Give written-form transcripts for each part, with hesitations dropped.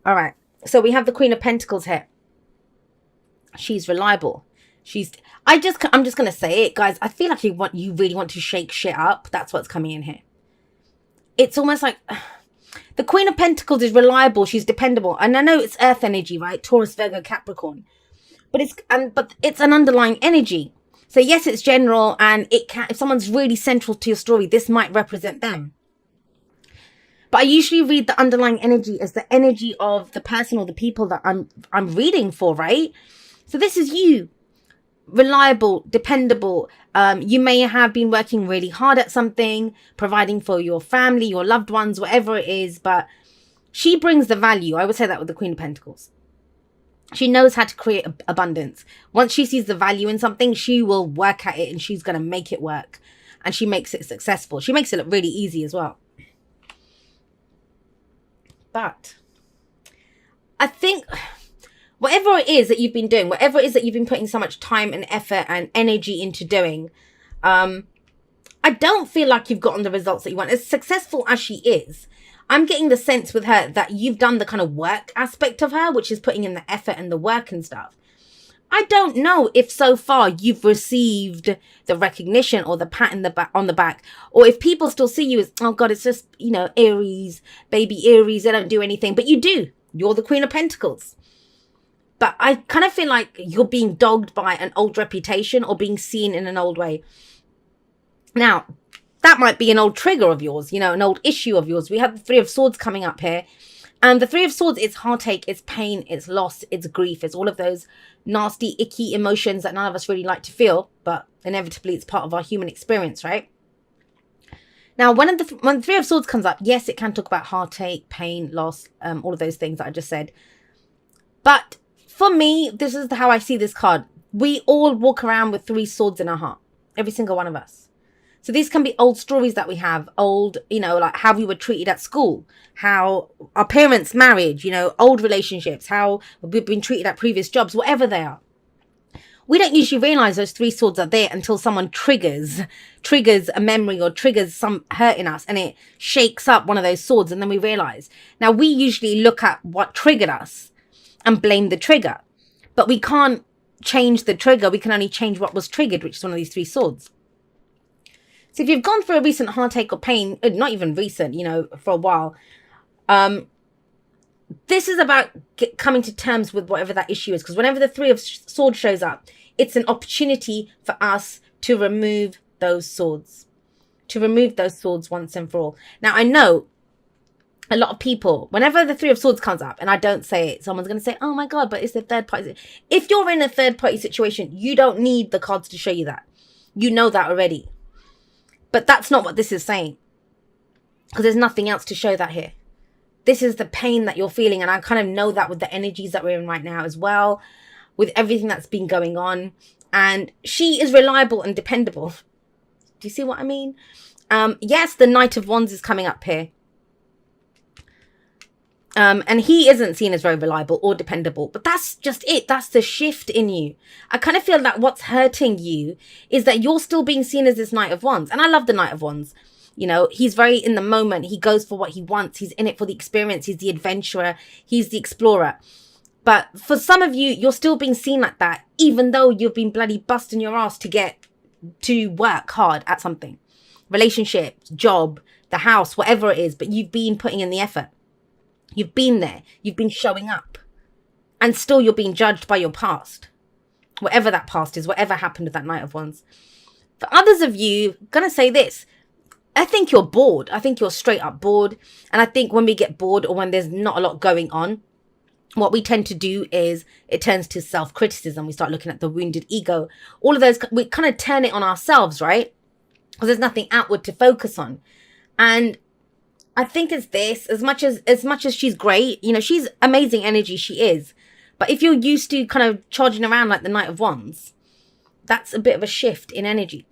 All right. So we have the Queen of Pentacles here. She's reliable. I'm just going to say it, guys. I feel like you really want to shake shit up. That's what's coming in here. It's almost like the Queen of Pentacles is reliable. She's dependable. And I know it's earth energy, right? Taurus, Virgo, Capricorn. But it's an underlying energy. So yes, it's general, and it can, if someone's really central to your story, this might represent them. But I usually read the underlying energy as the energy of the person or the people that I'm reading for, right? So this is you. Reliable, dependable. You may have been working really hard at something, providing for your family, your loved ones, whatever it is, but she brings the value. I would say that with the Queen of Pentacles. She knows how to create abundance. Once she sees the value in something, she will work at it and she's going to make it work. And she makes it successful. She makes it look really easy as well. But I think whatever it is that you've been doing, whatever it is that you've been putting so much time and effort and energy into doing, I don't feel like you've gotten the results that you want. As successful as she is, I'm getting the sense with her that you've done the kind of work aspect of her, which is putting in the effort and the work and stuff. I don't know if so far you've received the recognition or the pat on the back, or if people still see you as, oh God, it's just, Aries, baby Aries, they don't do anything. But you do. You're the Queen of Pentacles. But I kind of feel like you're being dogged by an old reputation or being seen in an old way. Now, that might be an old trigger of yours, an old issue of yours. We have the Three of Swords coming up here. And the Three of Swords, it's heartache, it's pain, it's loss, it's grief. It's all of those nasty, icky emotions that none of us really like to feel. But inevitably, it's part of our human experience, right? Now, when the Three of Swords comes up, yes, it can talk about heartache, pain, loss, all of those things that I just said. But for me, this is how I see this card. We all walk around with three swords in our heart. Every single one of us. So these can be old stories that we have, old, like how we were treated at school, how our parents' marriage, old relationships, how we've been treated at previous jobs, whatever they are. We don't usually realize those three swords are there until someone triggers a memory or triggers some hurt in us, and it shakes up one of those swords, and then we realize. Now, we usually look at what triggered us and blame the trigger, but we can't change the trigger. We can only change what was triggered, which is one of these three swords. So if you've gone through a recent heartache or pain, not even recent, for a while, this is about coming to terms with whatever that issue is. Because whenever the Three of Swords shows up, it's an opportunity for us to remove those swords. To remove those swords once and for all. Now, I know a lot of people, whenever the Three of Swords comes up, and I don't say it, someone's going to say, oh my God, but it's a third party. If you're in a third party situation, you don't need the cards to show you that. You know that already. But that's not what this is saying. Because there's nothing else to show that here. This is the pain that you're feeling. And I kind of know that with the energies that we're in right now as well. With everything that's been going on. And she is reliable and dependable. Do you see what I mean? Yes, the Knight of Wands is coming up here. And he isn't seen as very reliable or dependable. But that's just it. That's the shift in you. I kind of feel that what's hurting you is that you're still being seen as this Knight of Wands. And I love the Knight of Wands. He's very in the moment. He goes for what he wants. He's in it for the experience. He's the adventurer. He's the explorer. But for some of you, you're still being seen like that, even though you've been bloody busting your ass to work hard at something. Relationship, job, the house, whatever it is. But you've been putting in the effort. You've been there. You've been showing up. And still you're being judged by your past. Whatever that past is, whatever happened with that Knight of Wands. For others of you, I'm going to say this. I think you're bored. I think you're straight up bored. And I think when we get bored or when there's not a lot going on, what we tend to do is it turns to self-criticism. We start looking at the wounded ego. All of those, we kind of turn it on ourselves, right? Because there's nothing outward to focus on. And I think it's this, as much as she's great, she's amazing energy, she is. But if you're used to kind of charging around like the Knight of Wands, that's a bit of a shift in energy.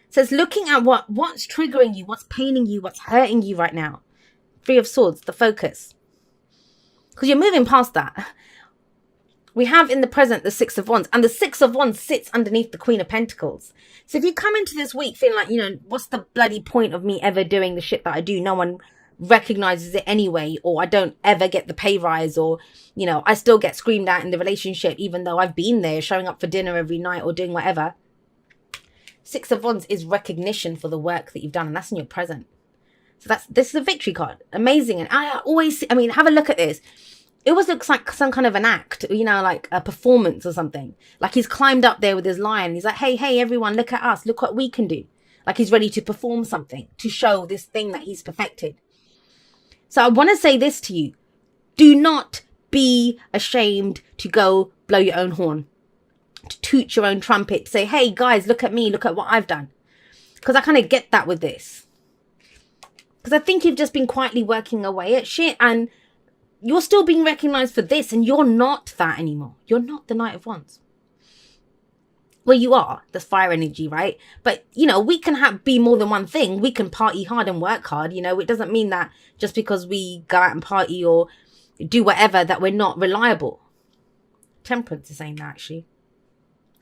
So it's looking at what's triggering you, what's paining you, what's hurting you right now. Three of Swords, the focus. Because you're moving past that. We have in the present the Six of Wands. And the Six of Wands sits underneath the Queen of Pentacles. So if you come into this week feeling like, what's the bloody point of me ever doing the shit that I do? No one recognizes it anyway, or I don't ever get the pay rise, or, you know, I still get screamed at in the relationship, even though I've been there showing up for dinner every night or doing whatever. Six of Wands is recognition for the work that you've done, and that's in your present. So this is a victory card. Amazing. And I mean, have a look at this. It always looks like some kind of an act, you know, like a performance or something. Like he's climbed up there with his lion. He's like, hey, everyone, look at us. Look what we can do. Like he's ready to perform something to show this thing that he's perfected. So I want to say this to you. Do not be ashamed to go blow your own horn, to toot your own trumpet, to say, hey, guys, look at me. Look at what I've done. Because I kind of get that with this. Because I think you've just been quietly working away at shit, and you're still being recognized for this, and you're not that anymore. You're not the Knight of Wands. Well, you are. There's fire energy, right? But, you know, we can be more than one thing. We can party hard and work hard. You know, it doesn't mean that just because we go out and party or do whatever that we're not reliable. Temperance is saying that, actually.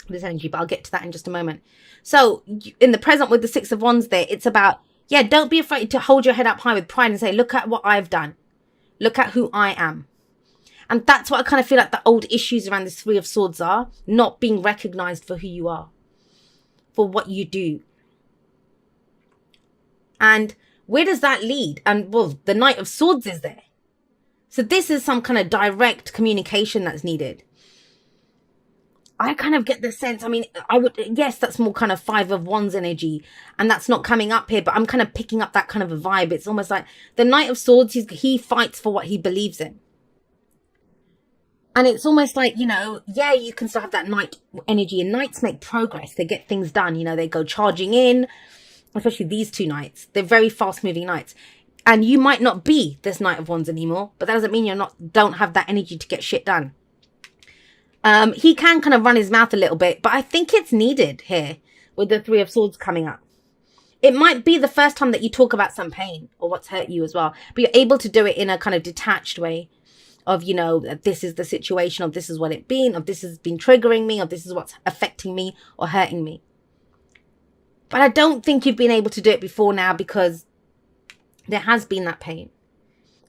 This energy, but I'll get to that in just a moment. So, in the present with the Six of Wands there, it's about, yeah, don't be afraid to hold your head up high with pride and say, look at what I've done. Look at who I am. And that's what I kind of feel like the old issues around this Three of Swords are. Not being recognized for who you are. For what you do. And where does that lead? And, well, the Knight of Swords is there. So this is some kind of direct communication that's needed. I kind of get the sense, I mean, yes, that's more kind of Five of Wands energy, and that's not coming up here, but I'm kind of picking up that kind of a vibe. It's almost like the Knight of Swords, he fights for what he believes in. And it's almost like, you know, yeah, you can still have that Knight energy, and Knights make progress. They get things done, you know, they go charging in, especially these two Knights. They're very fast moving Knights. And you might not be this Knight of Wands anymore, but that doesn't mean don't have that energy to get shit done. He can kind of run his mouth a little bit, but I think it's needed here with the Three of Swords coming up. It might be the first time that you talk about some pain or what's hurt you as well, but you're able to do it in a kind of detached way of, you know, this is the situation, of this is what it's been, of this has been triggering me, of this is what's affecting me or hurting me. But I don't think you've been able to do it before now because there has been that pain.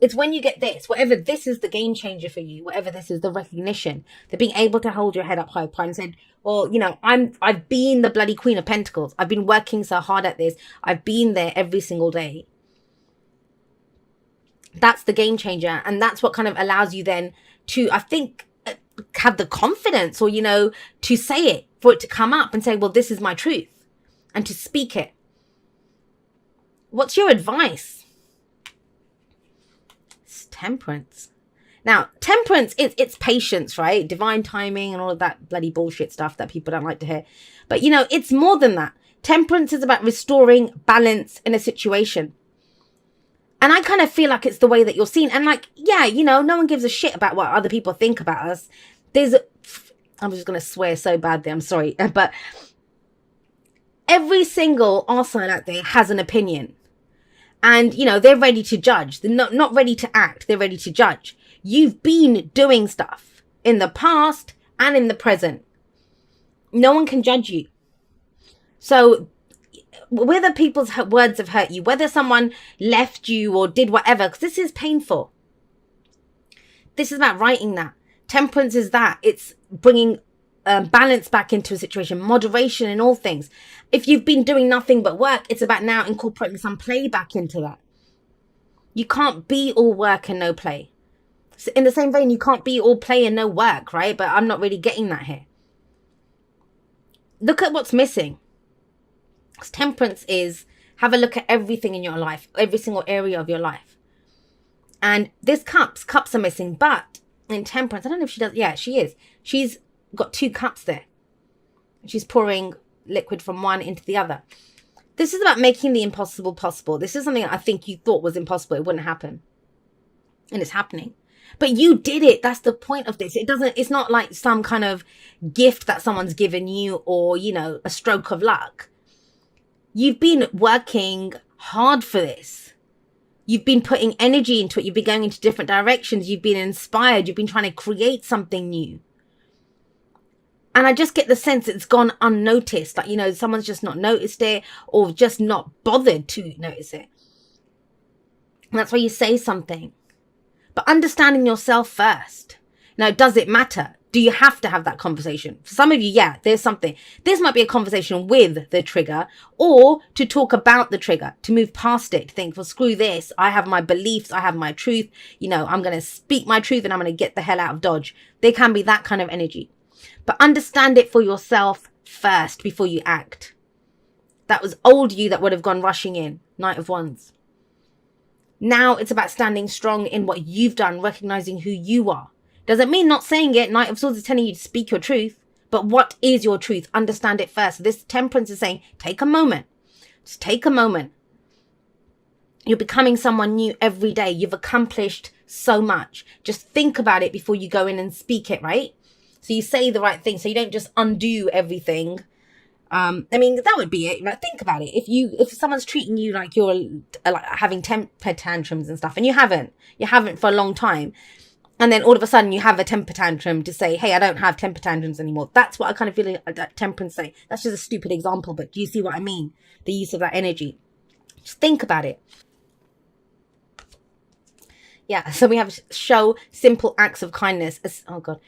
It's when you get this, whatever this is the game changer for you, whatever this is the recognition, that being able to hold your head up high and say, well, you know, I've been the bloody Queen of Pentacles. I've been working so hard at this. I've been there every single day. That's the game changer. And that's what kind of allows you then to, I think, have the confidence or, you know, to say it, for it to come up and say, well, this is my truth, and to speak it. What's your advice? Temperance. Now, temperance, it's patience, right? Divine timing and all of that bloody bullshit stuff that people don't like to hear. But, you know, it's more than that. Temperance is about restoring balance in a situation. And I kind of feel like it's the way that you're seen. And like, yeah, you know, no one gives a shit about what other people think about us. I'm just going to swear so badly, I'm sorry. But every single arsehole out there has an opinion. And, you know, they're ready to judge. They're not ready to act. They're ready to judge. You've been doing stuff in the past and in the present. No one can judge you. So whether people's words have hurt you, whether someone left you or did whatever, because this is painful. This is about writing that. Temperance is that. It's bringing balance back into a situation, moderation in all things. If you've been doing nothing but work, it's about now incorporating some play back into that. You can't be all work and no play. So in the same vein, you can't be all play and no work, right? But I'm not really getting that here. Look at what's missing. Temperance is, have a look at everything in your life, every single area of your life. And there's cups are missing, but in temperance, I don't know if she does. Yeah, she is. She's got two cups there. She's pouring liquid from one into the other. This is about making the impossible possible. This is something I think you thought was impossible. It wouldn't happen. And it's happening. But you did it. That's the point of this. It's not like some kind of gift that someone's given you or, you know, a stroke of luck. You've been working hard for this. You've been putting energy into it. You've been going into different directions. You've been inspired. You've been trying to create something new. And I just get the sense it's gone unnoticed. Like, you know, someone's just not noticed it or just not bothered to notice it. And that's why you say something. But understanding yourself first. Now, does it matter? Do you have to have that conversation? For some of you, yeah, there's something. This might be a conversation with the trigger, or to talk about the trigger, to move past it, to think, well, screw this. I have my beliefs. I have my truth. You know, I'm going to speak my truth and I'm going to get the hell out of Dodge. There can be that kind of energy. But understand it for yourself first before you act. That was old you that would have gone rushing in. Knight of Wands. Now it's about standing strong in what you've done, recognizing who you are. Doesn't mean not saying it. Knight of Swords is telling you to speak your truth. But what is your truth? Understand it first. This Temperance is saying, take a moment. Just take a moment. You're becoming someone new every day. You've accomplished so much. Just think about it before you go in and speak it, right? So you say the right thing. So you don't just undo everything. I mean, that would be it. Right? Think about it. If someone's treating you like you're like having temper tantrums and stuff, and you haven't for a long time, and then all of a sudden you have a temper tantrum to say, hey, I don't have temper tantrums anymore. That's what I kind of feel like that Temperance say. That's just a stupid example, but do you see what I mean? The use of that energy. Just think about it. Yeah, so we have show simple acts of kindness. Oh, God.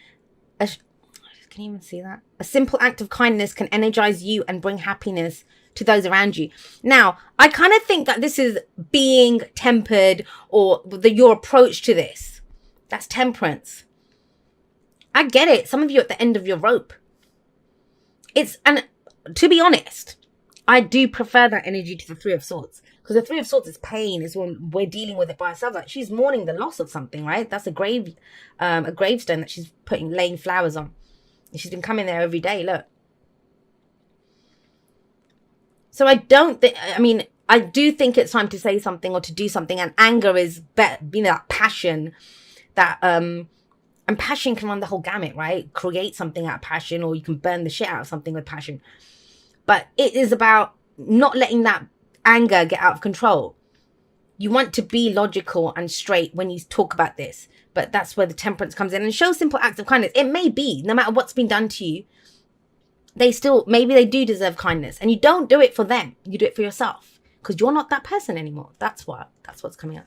Can you even see that? A simple act of kindness can energize you and bring happiness to those around you. Now, I kind of think that this is being tempered, or your approach to this. That's Temperance. I get it. Some of you are at the end of your rope. And to be honest, I do prefer that energy to the Three of Swords. Because the Three of Swords is pain, is when we're dealing with it by ourselves. Like, she's mourning the loss of something, right? That's a gravestone that she's laying flowers on. She's been coming there every day, look. So I do think it's time to say something or to do something. And anger is, that passion that, and passion can run the whole gamut, right? Create something out of passion, or you can burn the shit out of something with passion. But it is about not letting that anger get out of control. You want to be logical and straight when you talk about this. But that's where the Temperance comes in, and show simple acts of kindness. It may be, no matter what's been done to you, maybe they do deserve kindness. And you don't do it for them. You do it for yourself. Because you're not that person anymore. That's what's coming up.